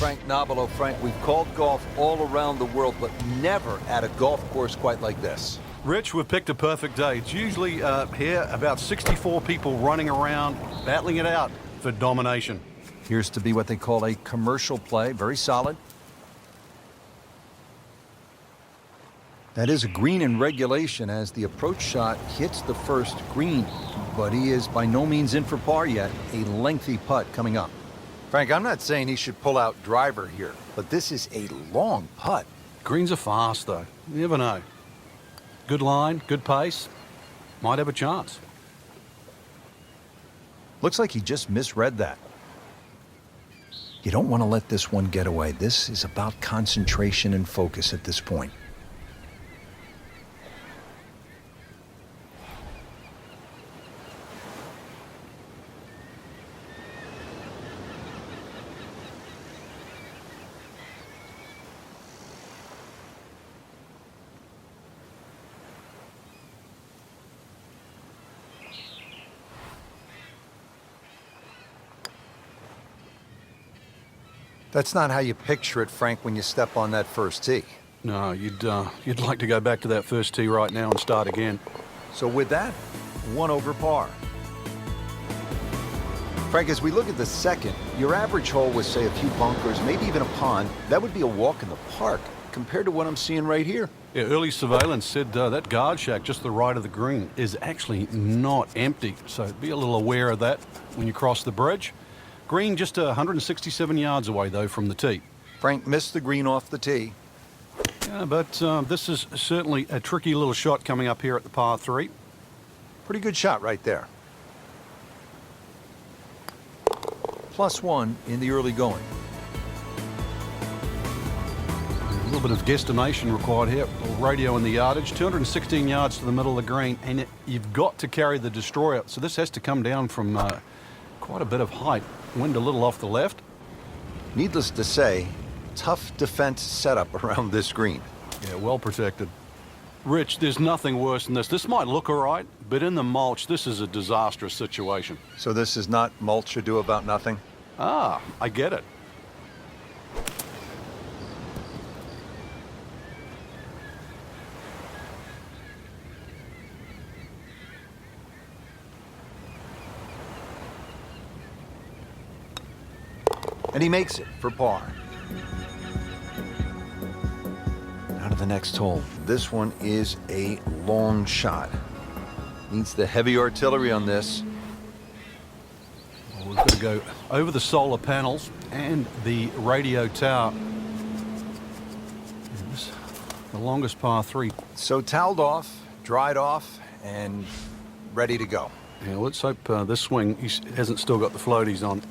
Frank Nobilo. Frank, we've called golf all around the world, but never at a golf course quite like this. Rich, we've picked a perfect day. It's usually here about 64 people running around, battling it out for domination. Appears to be what they call a commercial play. Very solid. That is a green in regulation as the approach shot hits the first green, but he is by no means in for par yet. A lengthy putt coming up. Frank, I'm not saying he should pull out driver here, but this is a long putt. Greens are fast, though. You never know. Good line, good pace. Might have a chance. Looks like he just misread that. You don't want to let this one get away. This is about concentration and focus at this point. That's not how you picture it, Frank, when you step on that first tee. No, you'd like to go back to that first tee right now and start again. So with that, 1 over par. Frank, as we look at the second, your average hole was, say, a few bunkers, maybe even a pond. That would be a walk in the park compared to what I'm seeing right here. Yeah, early surveillance said that guard shack just to the right of the green is actually not empty. So be a little aware of that when you cross the bridge. Green just 167 yards away, though, from the tee. Frank missed the green off the tee. Yeah, but this is certainly a tricky little shot coming up here at the par 3. Pretty good shot right there. +1 in the early going. A little bit of guesstimation required here. A little radio in the yardage. 216 yards to the middle of the green, and you've got to carry the destroyer. So this has to come down from quite a bit of height. Wind a little off the left. Needless to say, tough defense setup around this green. Yeah, well protected. Rich, there's nothing worse than this. This might look all right, but in the mulch, this is a disastrous situation. So this is not mulch ado about nothing? Ah, I get it. And he makes it for par. Now to the next hole. This one is a long shot. Needs the heavy artillery on this. Well, we've got to go over the solar panels and the radio tower. This, the longest par 3. So toweled off, dried off, and ready to go. Yeah, let's hope this swing he hasn't still got the floaties on.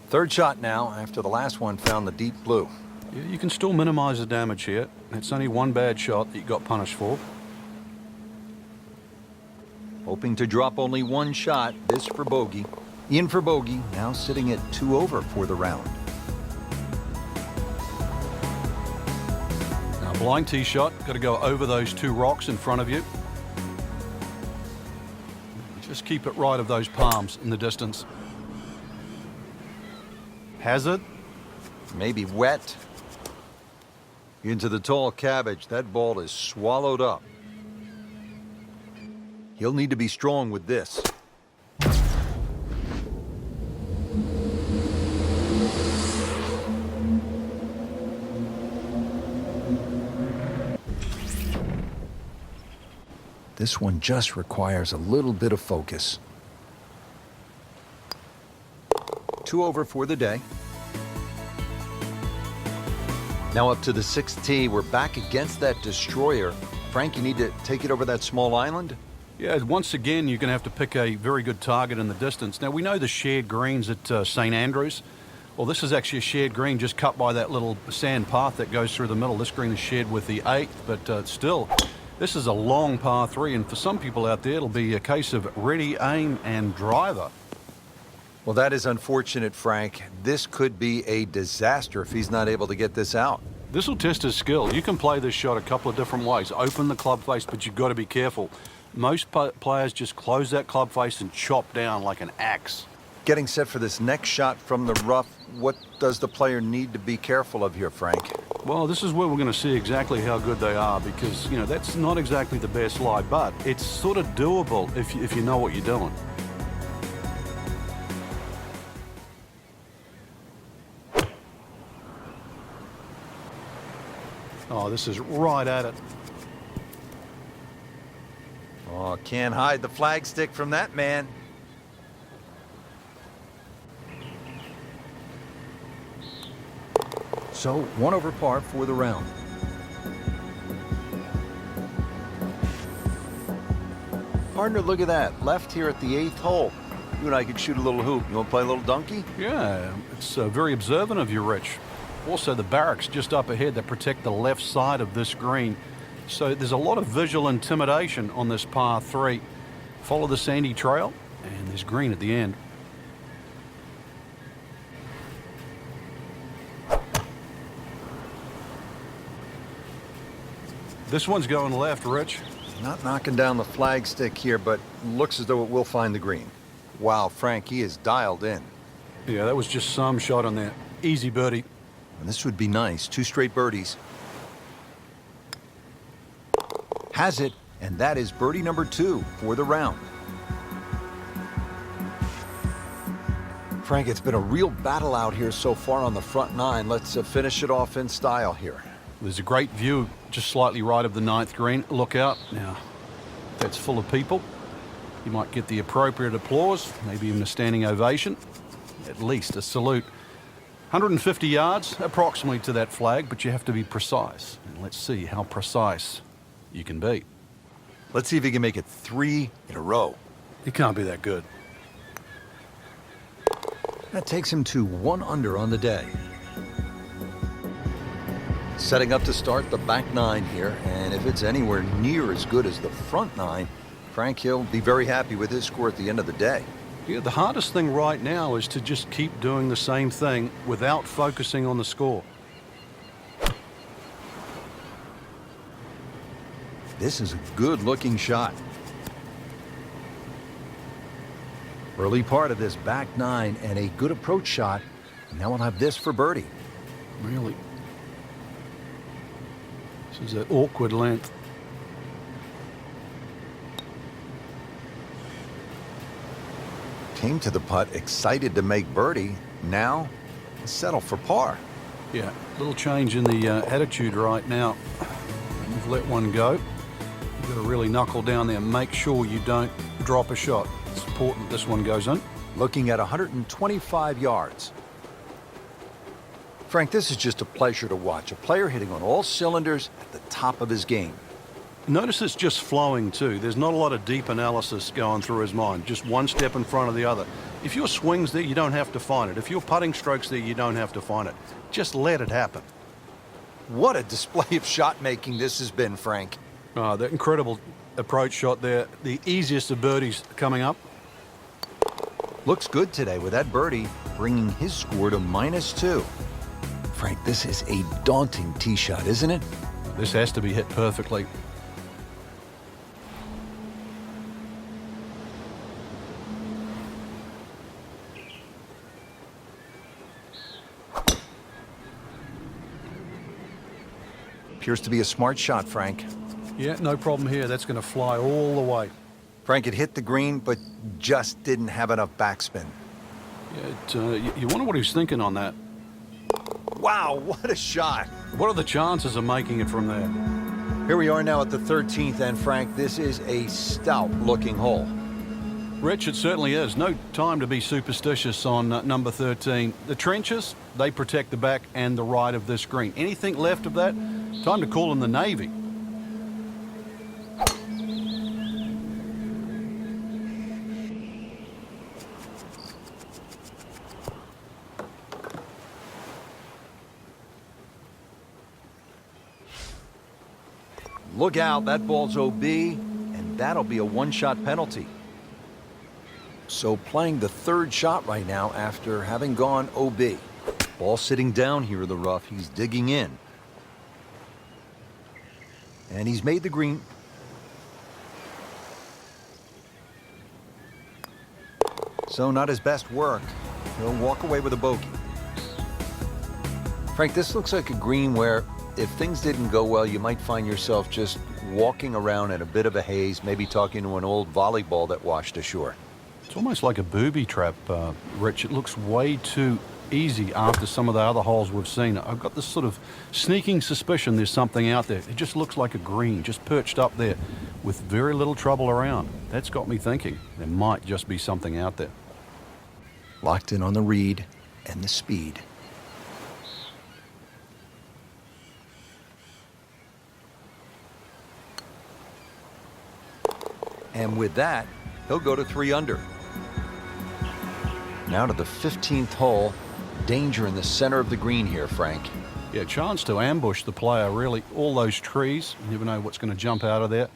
Third shot now after the last one found the deep blue. Yeah, you can still minimize the damage here. It's only one bad shot that you got punished for. Hoping to drop only one shot, this for bogey. In for bogey, now sitting at 2 over for the round. Now, blind tee shot, got to go over those 2 rocks in front of you. Just keep it right of those palms in the distance. Hazard. Maybe wet. Into the tall cabbage. That ball is swallowed up. He'll need to be strong with this. This one just requires a little bit of focus. 2 over for the day. Now up to the 6th tee. We're back against that destroyer. Frank, you need to take it over that small island? Yeah, once again, you're going to have to pick a very good target in the distance. Now, we know the shared greens at St. Andrews. Well, this is actually a shared green just cut by that little sand path that goes through the middle. This green is shared with the 8th, but still, this is a long par 3, and for some people out there, it'll be a case of ready, aim, and driver. Well, that is unfortunate, Frank. This could be a disaster if he's not able to get this out. This will test his skill. You can play this shot a couple of different ways. Open the club face, but you've got to be careful. Most players just close that club face and chop down like an axe. Getting set for this next shot from the rough, what does the player need to be careful of here, Frank? Well, this is where we're going to see exactly how good they are because, you know, that's not exactly the best lie, but it's sort of doable if you know what you're doing. Oh, this is right at it. Oh, can't hide the flagstick from that man. So, 1 over par for the round. Partner, look at that. Left here at the 8th hole. You and I could shoot a little hoop. You want to play a little donkey? Yeah, it's very observant of you, Rich. Also, the barracks just up ahead that protect the left side of this green. So there's a lot of visual intimidation on this par 3. Follow the sandy trail, and there's green at the end. This one's going left, Rich. Not knocking down the flagstick here, but looks as though it will find the green. Wow, Frank, he is dialed in. Yeah, that was just some shot on there. Easy birdie. And this would be nice. 2 straight birdies. Has it, and that is birdie number 2 for the round. Frank, it's been a real battle out here so far on the front 9. Let's finish it off in style here. There's a great view just slightly right of the 9th green. Look out. Now, that's full of people. You might get the appropriate applause, maybe even a standing ovation, at least a salute. 150 yards approximately to that flag, but you have to be precise. And let's see how precise you can be. Let's see if he can make it 3 in a row. He can't be that good. That takes him to 1 under on the day. Setting up to start the back 9 here, and if it's anywhere near as good as the front 9, Frank, he'll be very happy with his score at the end of the day. Yeah, the hardest thing right now is to just keep doing the same thing without focusing on the score. This is a good-looking shot. Early part of this back 9 and a good approach shot. Now we'll have this for birdie. Really? This is an awkward length. Came to the putt excited to make birdie. Now, settle for par. Yeah, little change in the attitude right now. You've let one go. You've got to really knuckle down there and make sure you don't drop a shot. It's important this one goes in. Looking at 125 yards. Frank, this is just a pleasure to watch. A player hitting on all cylinders at the top of his game. Notice it's just flowing too. There's not a lot of deep analysis going through his mind. Just one step in front of the other. If your swing's there, you don't have to find it. If your putting stroke's there, you don't have to find it. Just let it happen. What a display of shot making this has been, Frank. That incredible approach shot there. The easiest of birdies coming up. Looks good today with that birdie, bringing his score to -2. Frank, this is a daunting tee shot, isn't it? This has to be hit perfectly. Appears to be a smart shot, Frank. Yeah, no problem here. That's going to fly all the way. Frank, it hit the green, but just didn't have enough backspin. Yeah, you wonder what he was thinking on that. Wow, what a shot. What are the chances of making it from there? Here we are now at the 13th, and Frank, this is a stout-looking hole. Rich, it certainly is. No time to be superstitious on number 13. The trenches, they protect the back and the right of this green. Anything left of that, time to call in the Navy. Look out, that ball's OB, and that'll be a one-shot penalty. So playing the 3rd shot right now after having gone OB. Ball sitting down here in the rough. He's digging in. And he's made the green. So not his best work. He'll walk away with a bogey. Frank, this looks like a green where if things didn't go well, you might find yourself just walking around in a bit of a haze, maybe talking to an old volleyball that washed ashore. It's almost like a booby trap, Rich. It looks way too easy after some of the other holes we've seen. I've got this sort of sneaking suspicion there's something out there. It just looks like a green, just perched up there with very little trouble around. That's got me thinking there might just be something out there. Locked in on the read and the speed. And with that, he'll go to 3 under. Now to the 15th hole. Danger in the center of the green here, Frank. Yeah, chance to ambush the player, really. All those trees, you never know what's going to jump out of there.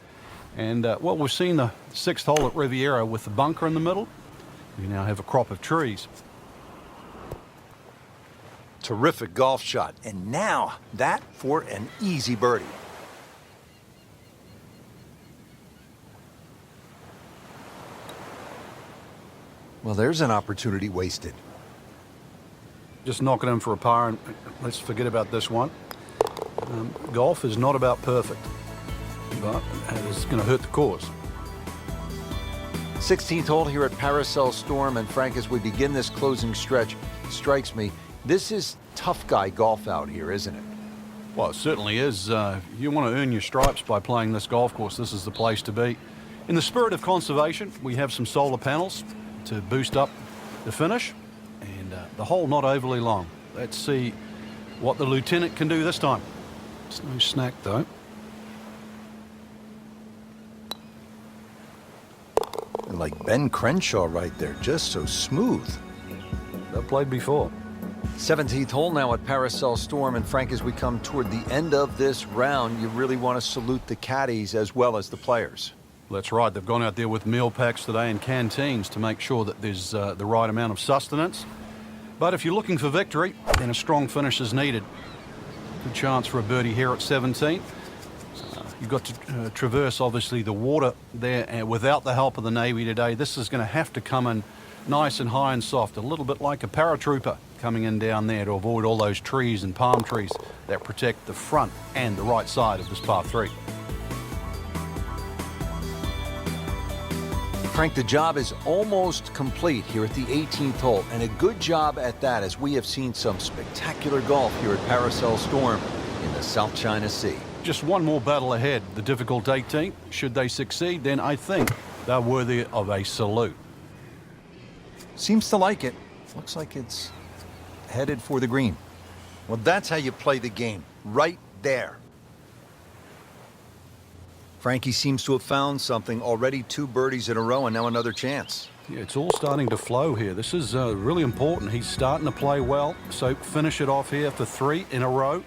And, well, we've seen the 6th hole at Riviera with the bunker in the middle. We now have a crop of trees. Terrific golf shot. And now that for an easy birdie. Well, there's an opportunity wasted. Just knock it in for a par, and let's forget about this one. Golf is not about perfect, but it's going to hurt the cause. 16th hole here at Paracel Storm, and Frank, as we begin this closing stretch, strikes me, this is tough guy golf out here, isn't it? Well, it certainly is. If you want to earn your stripes by playing this golf course, this is the place to be. In the spirit of conservation, we have some solar panels to boost up the finish, and the hole not overly long. Let's see what the lieutenant can do this time. It's no snack though. And like Ben Crenshaw right there, just so smooth. They've played before. 17th hole now at Paracel Storm, and Frank, as we come toward the end of this round, you really want to salute the caddies as well as the players. That's right. They've gone out there with meal packs today and canteens to make sure that there's the right amount of sustenance. But if you're looking for victory, then a strong finish is needed. Good chance for a birdie here at 17. You've got to traverse, obviously, the water there, and without the help of the Navy today, this is going to have to come in nice and high and soft, a little bit like a paratrooper coming in down there to avoid all those trees and palm trees that protect the front and the right side of this par 3. Frank, the job is almost complete here at the 18th hole, and a good job at that, as we have seen some spectacular golf here at Paracel Storm in the South China Sea. Just one more battle ahead, the difficult 18th. Should they succeed, then I think they're worthy of a salute. Seems to like it. Looks like it's headed for the green. Well, that's how you play the game, right there. Frankie seems to have found something. Already 2 birdies in a row and now another chance. Yeah, it's all starting to flow here. This is really important. He's starting to play well, so finish it off here for 3 in a row.